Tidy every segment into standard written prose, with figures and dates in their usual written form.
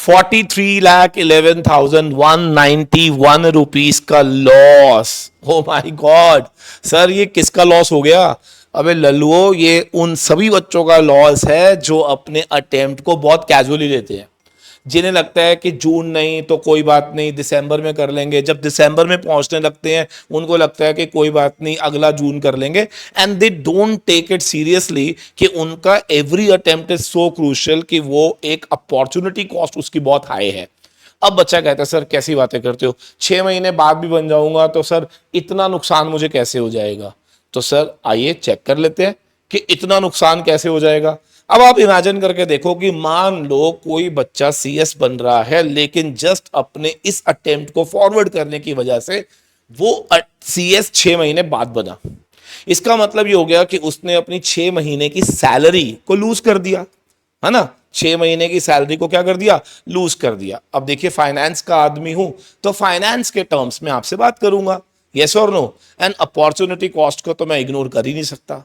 43,11,191 rupees का loss. Oh my God sir, ये किसका लॉस हो गया? अबे लल्लुओ, ये उन सभी बच्चों का लॉस है जो अपने अटेम्प्ट को बहुत कैजुअली लेते हैं, जिन्हें लगता है कि जून नहीं तो कोई बात नहीं, दिसंबर में कर लेंगे। जब दिसंबर में पहुंचने लगते हैं उनको लगता है कि कोई बात नहीं, अगला जून कर लेंगे। And they don't take it seriously कि उनका every attempt is so crucial कि वो एक अपॉर्चुनिटी कॉस्ट उसकी बहुत हाई है। अब बच्चा कहता है सर कैसी बातें करते हो, 6 महीने बाद भी बन जाऊंगा तो सर इतना नुकसान मुझे कैसे हो जाएगा? तो सर आइए चेक कर लेते हैं कि इतना नुकसान कैसे हो जाएगा। अब आप इमेजिन करके देखो कि मान लो कोई बच्चा सीएस बन रहा है, लेकिन जस्ट अपने इस अटेम्प्ट को फॉरवर्ड करने की वजह से वो सीएस 6 महीने बाद बना। इसका मतलब ये हो गया कि उसने अपनी 6 महीने की सैलरी को लूज कर दिया, है ना? 6 महीने की सैलरी को क्या कर दिया? लूज कर दिया। अब देखिए, फाइनेंस का आदमी हूं तो फाइनेंस के टर्म्स में आपसे बात करूंगा, यस और नो। एंड अपॉर्चुनिटी कॉस्ट को तो मैं इग्नोर कर ही नहीं सकता।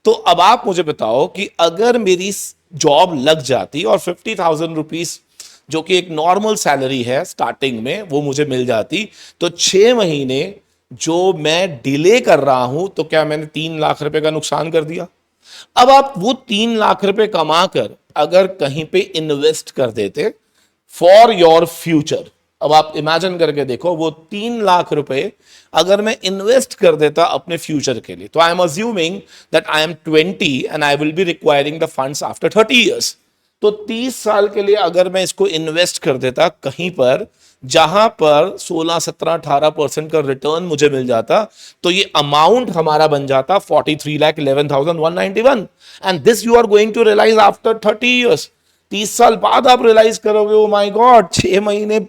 तो अब आप मुझे बताओ कि अगर मेरी जॉब लग जाती और 50,000 रुपीज जो कि एक नॉर्मल सैलरी है स्टार्टिंग में वो मुझे मिल जाती, तो 6 महीने जो मैं डिले कर रहा हूं तो क्या मैंने 3 लाख रुपए का नुकसान कर दिया? अब आप वो 3 लाख रुपए कमाकर अगर कहीं पे इन्वेस्ट कर देते फॉर योर फ्यूचर, अब आप इमेजिन करके देखो, वो 3 लाख रुपए अगर मैं इन्वेस्ट कर देता अपने फ्यूचर के लिए, तो I am assuming that I am 20 and I will be requiring the funds after 30 years. तो 30 साल के लिए अगर मैं इसको इन्वेस्ट कर देता कहीं पर जहां पर 16, 17, 18% का रिटर्न मुझे मिल जाता, तो ये अमाउंट हमारा बन जाता 43,11,191। And this you are going to realise after 30 years. 30 साल बाद आप रियलाइज करोगे, ओ माय गॉड, 6 महीने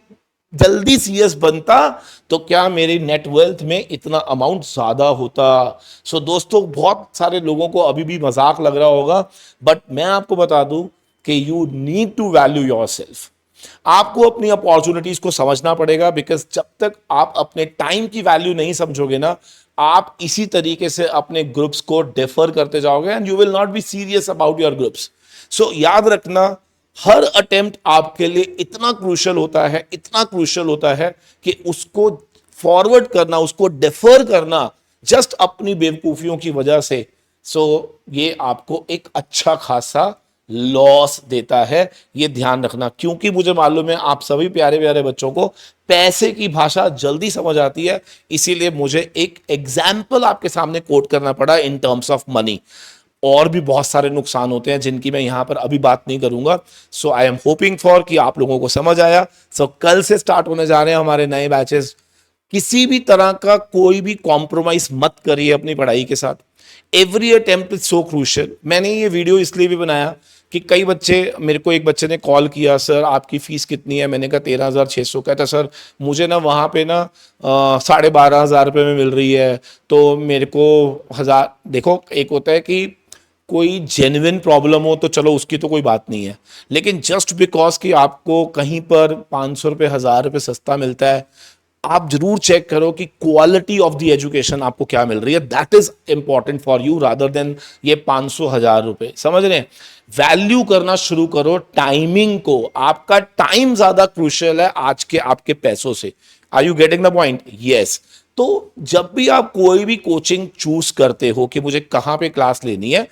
जल्दी सीएस बनता तो क्या मेरी नेट वेल्थ में इतना अमाउंट ज्यादा होता। सो दोस्तों, बहुत सारे लोगों को अभी भी मजाक लग रहा होगा, बट मैं आपको बता दूं कि you need to value yourself. आपको अपनी अपॉर्चुनिटीज को समझना पड़ेगा, बिकॉज जब तक आप अपने टाइम की वैल्यू नहीं समझोगे ना, आप इसी तरीके से अपने ग्रुप्स को डिफर करते जाओगे and you will not be serious about your groups. So याद रखना, हर अटेम्प्ट आपके लिए इतना क्रूशियल होता है, इतना क्रूशियल होता है कि उसको फॉरवर्ड करना, उसको डिफर करना जस्ट अपनी बेवकूफियों की वजह से, ये आपको एक अच्छा खासा लॉस देता है। ये ध्यान रखना, क्योंकि मुझे मालूम है आप सभी प्यारे प्यारे बच्चों को पैसे की भाषा जल्दी समझ आती है, इसीलिए मुझे एक एग्जाम्पल आपके सामने कोट करना पड़ा इन टर्म्स ऑफ मनी। और भी बहुत सारे नुकसान होते हैं जिनकी मैं यहां पर अभी बात नहीं करूंगा। सो आई एम होपिंग फॉर कि आप लोगों को समझ आया। कल से स्टार्ट होने जा रहे हैं हमारे नए बैचेस। किसी भी तरह का कोई भी कॉम्प्रोमाइज मत करिए अपनी पढ़ाई के साथ। Every attempt is so crucial. मैंने ये वीडियो इसलिए भी बनाया कि कई बच्चे, मेरे को एक बच्चे ने कॉल किया, सर आपकी फीस कितनी है? मैंने कहा 13,600। कहता सर मुझे ना वहाँ पे ना 12,500 रुपये में मिल रही है, तो मेरे को 1,000। देखो, एक होता है कि कोई जेन्युइन प्रॉब्लम हो तो चलो उसकी तो कोई बात नहीं है, लेकिन जस्ट बिकॉज कि आपको कहीं पर 500 रुपये, 1,000 रुपये सस्ता मिलता है, आप जरूर चेक करो कि क्वालिटी ऑफ द एजुकेशन आपको क्या मिल रही है। That is important for you rather than ये 500, 1,000 रुपये। समझ रहे हैं? वैल्यू करना शुरू करो टाइमिंग को। आपका टाइम ज्यादा क्रूशियल है आज के आपके पैसों से। Are you getting the point? Yes. तो जब भी आप कोई भी कोचिंग चूज करते हो कि मुझे कहां पे क्लास लेनी है,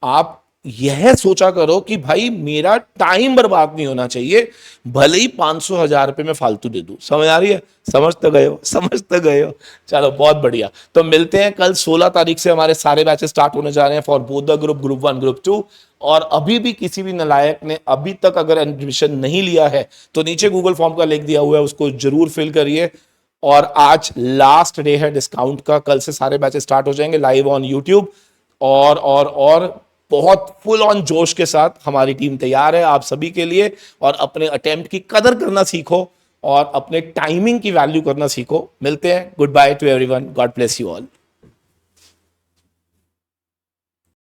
आप यह सोचा करो कि भाई मेरा टाइम बर्बाद नहीं होना चाहिए, भले ही 500, 1,000 रुपए में फालतू दे दूं। समझ आ रही है? समझ तो गए हो, समझ तो गए हो। चलो बहुत बढ़िया। तो मिलते हैं कल। 16 तारीख से हमारे सारे बैचेस स्टार्ट होने जा रहे हैं for both the group 1, group 2। और अभी भी किसी भी नालायक ने अभी तक अगर एडमिशन नहीं लिया है तो नीचे गूगल फॉर्म का लिंक दिया हुआ है, उसको जरूर फिल करिए। और आज लास्ट डे है डिस्काउंट का। कल से सारे बैचेस स्टार्ट हो जाएंगे लाइव ऑन यूट्यूब। और बहुत फुल ऑन जोश के साथ हमारी टीम तैयार है आप सभी के लिए। और अपने अटेम्प्ट की कदर करना सीखो और अपने टाइमिंग की वैल्यू करना सीखो। मिलते हैं। Good by two everyone. God bless you all.